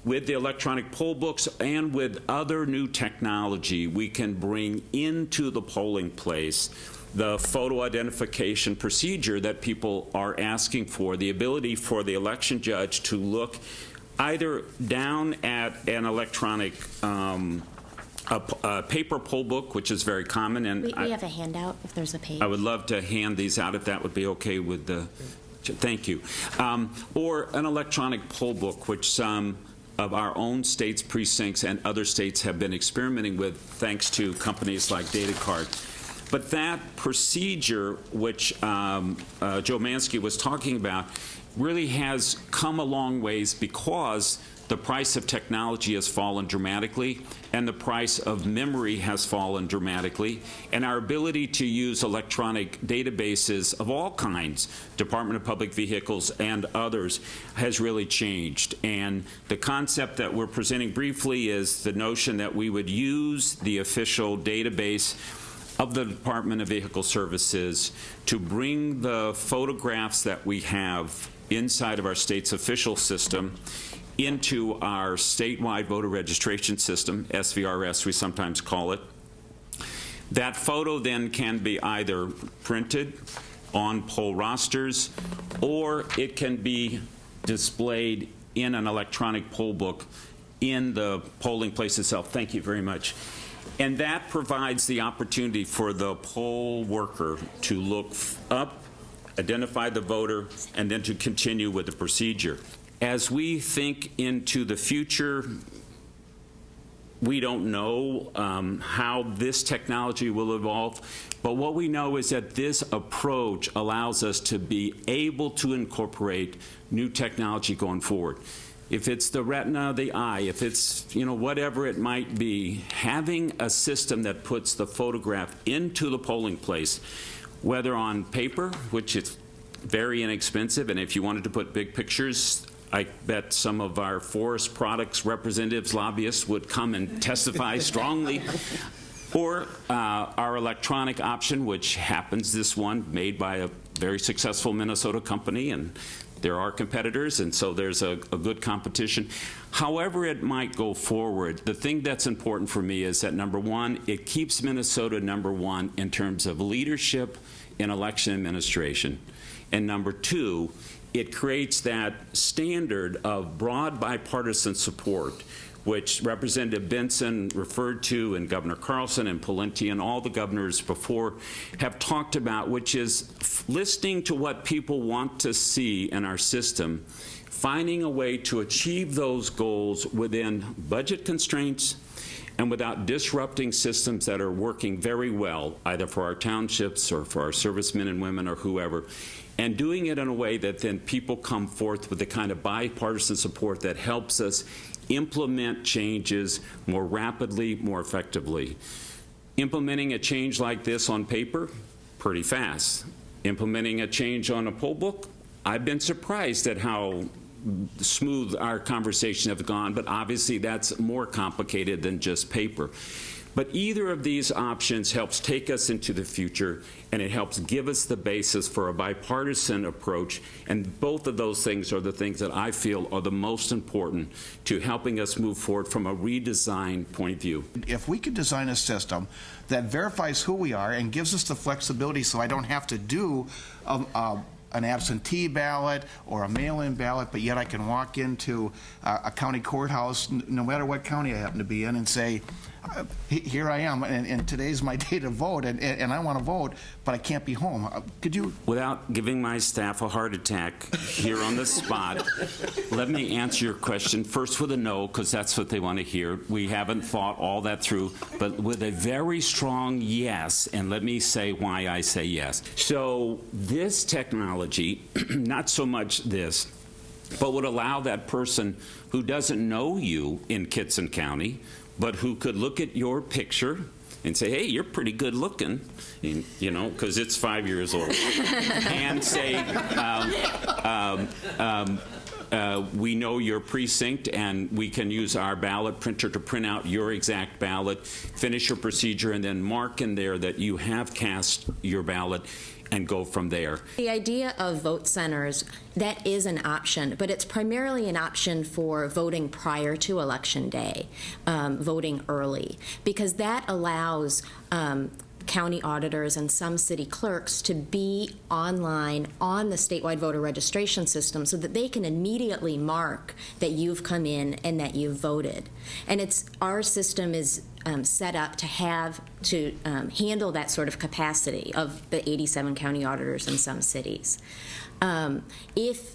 with the electronic poll books and with other new technology, we can bring into the polling place the photo identification procedure that people are asking for, the ability for the election judge to look either down at an electronic a paper poll book, which is very common. And we have a handout if there's a page. I would love to hand these out if that would be okay with the, thank you. Or an electronic poll book, which some of our own states' precincts and other states have been experimenting with thanks to companies like DataCard. But that procedure, which Joe Mansky was talking about, really has come a long ways because the price of technology has fallen dramatically and the price of memory has fallen dramatically, and our ability to use electronic databases of all kinds, Department of Public Vehicles and others, has really changed. And the concept that we're presenting briefly is the notion that we would use the official database of the Department of Vehicle Services to bring the photographs that we have inside of our state's official system into our statewide voter registration system, SVRS we sometimes call it. That photo then can be either printed on poll rosters or it can be displayed in an electronic poll book in the polling place itself. Thank you very much. And that provides the opportunity for the poll worker to look up, identify the voter, and then to continue with the procedure. As we think into the future, we don't know how this technology will evolve, but what we know is that this approach allows us to be able to incorporate new technology going forward. If it's the retina of the eye, if it's, whatever it might be, having a system that puts the photograph into the polling place, whether on paper, which is very inexpensive, and if you wanted to put big pictures, I bet some of our forest products representatives, lobbyists would come and testify strongly. Or our electronic option, which happens this one, made by a very successful Minnesota company, and there are competitors, and so there's a good competition. However it might go forward, the thing that's important for me is that, number one, it keeps Minnesota number one in terms of leadership in election administration. And number two, it creates that standard of broad bipartisan support, which Representative Benson referred to, and Governor Carlson and Pawlenty and all the governors before have talked about, which is listening to what people want to see in our system, finding a way to achieve those goals within budget constraints and without disrupting systems that are working very well, either for our townships or for our servicemen and women or whoever, and doing it in a way that then people come forth with the kind of bipartisan support that helps us implement changes more rapidly, more effectively. Implementing a change like this on paper, pretty fast. Implementing a change on a poll book, I've been surprised at how smooth our conversations have gone, but obviously that's more complicated than just paper. But either of these options helps take us into the future, and it helps give us the basis for a bipartisan approach, and both of those things are the things that I feel are the most important to helping us move forward from a redesign point of view. If we could design a system that verifies who we are and gives us the flexibility so I don't have to do an absentee ballot or a mail-in ballot, but yet I can walk into a county courthouse, no matter what county I happen to be in, and say, here I am, and today's my day to vote, and I want to vote, but I can't be home. Could you? Without giving my staff a heart attack here on the spot, let me answer your question first with a no, because that's what they want to hear. We haven't thought all that through, but with a very strong yes, and let me say why I say yes. So this technology, not so much this, but would allow that person who doesn't know you in Kitson County, but who could look at your picture and say, hey, you're pretty good looking, because it's 5 years old, and say, we know your precinct, and we can use our ballot printer to print out your exact ballot, finish your procedure, and then mark in there that you have cast your ballot. and go from there. The idea of vote centers, that is an option, but it's primarily an option for voting prior to Election Day, voting early, because that allows county auditors and some city clerks to be online on the statewide voter registration system so that they can immediately mark that you've come in and that you've voted. And our system is set up to handle that sort of capacity of the 87 county auditors in some cities. If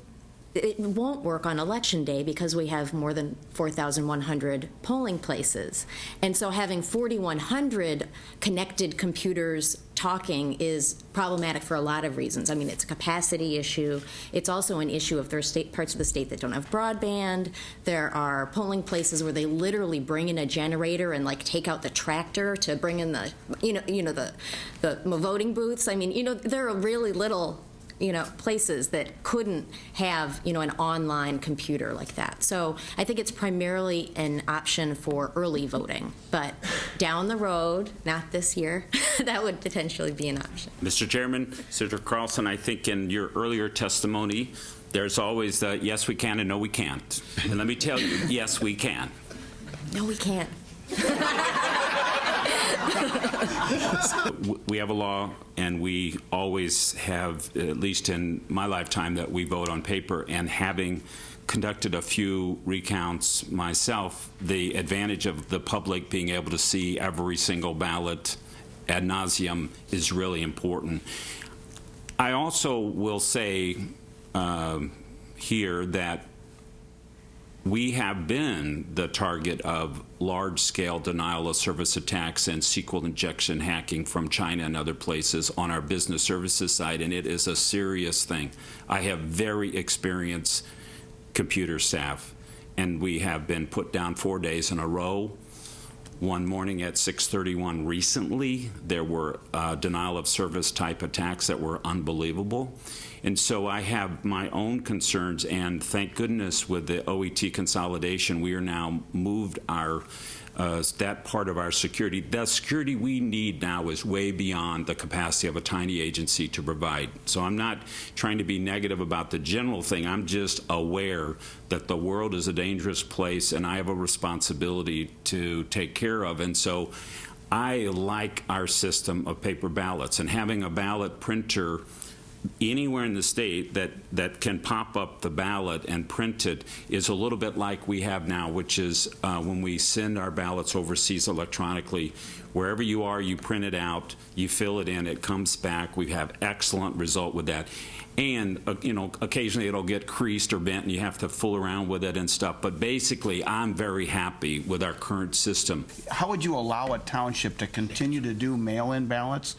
it won't work on Election Day because we have more than 4,100 polling places. And so having 4,100 connected computers talking is problematic for a lot of reasons. I mean, it's a capacity issue. It's also an issue if there are parts of the state that don't have broadband. There are polling places where they literally bring in a generator and like take out the tractor to bring in the voting booths. I mean, there are really little places that couldn't have, an online computer like that. So I think it's primarily an option for early voting. But down the road, not this year, that would potentially be an option. Mr. Chairman, Senator Carlson, I think in your earlier testimony, there's always the yes, we can and no, we can't. And let me tell you, yes, we can. No, we can't. We have a law, and we always have, at least in my lifetime, that we vote on paper. And having conducted a few recounts myself, the advantage of the public being able to see every single ballot ad nauseum is really important. I also will say here that we have been the target of large-scale denial of service attacks and SQL injection hacking from China and other places on our business services side, and it is a serious thing. I have very experienced computer staff, and we have been put down 4 days in a row. One morning at 6:31 recently, there were denial of service type attacks that were unbelievable. And so I have my own concerns, and thank goodness with the OET consolidation, we are now moved our that part of our security. The security we need now is way beyond the capacity of a tiny agency to provide. So I'm not trying to be negative about the general thing. I'm just aware that the world is a dangerous place, and I have a responsibility to take care of. And so I like our system of paper ballots, and having a ballot printer anywhere in the state that can pop up the ballot and print it is a little bit like we have now, which is when we send our ballots overseas electronically. Wherever you are, you print it out, you fill it in, it comes back. We have excellent result with that. And, occasionally it'll get creased or bent and you have to fool around with it and stuff. But basically, I'm very happy with our current system. How would you allow a township to continue to do mail-in ballots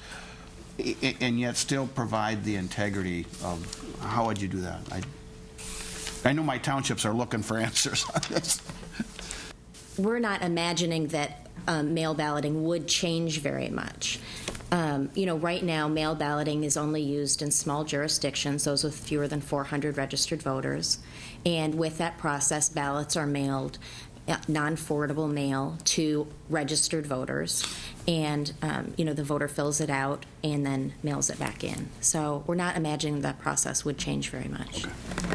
and yet still provide the integrity of, how would you do that? I know my townships are looking for answers on this. We're not imagining that mail balloting would change very much. Right now, mail balloting is only used in small jurisdictions, those with fewer than 400 registered voters. And with that process, ballots are mailed non-forwardable mail to registered voters, and the voter fills it out and then mails it back in. So we're not imagining that process would change very much. Okay.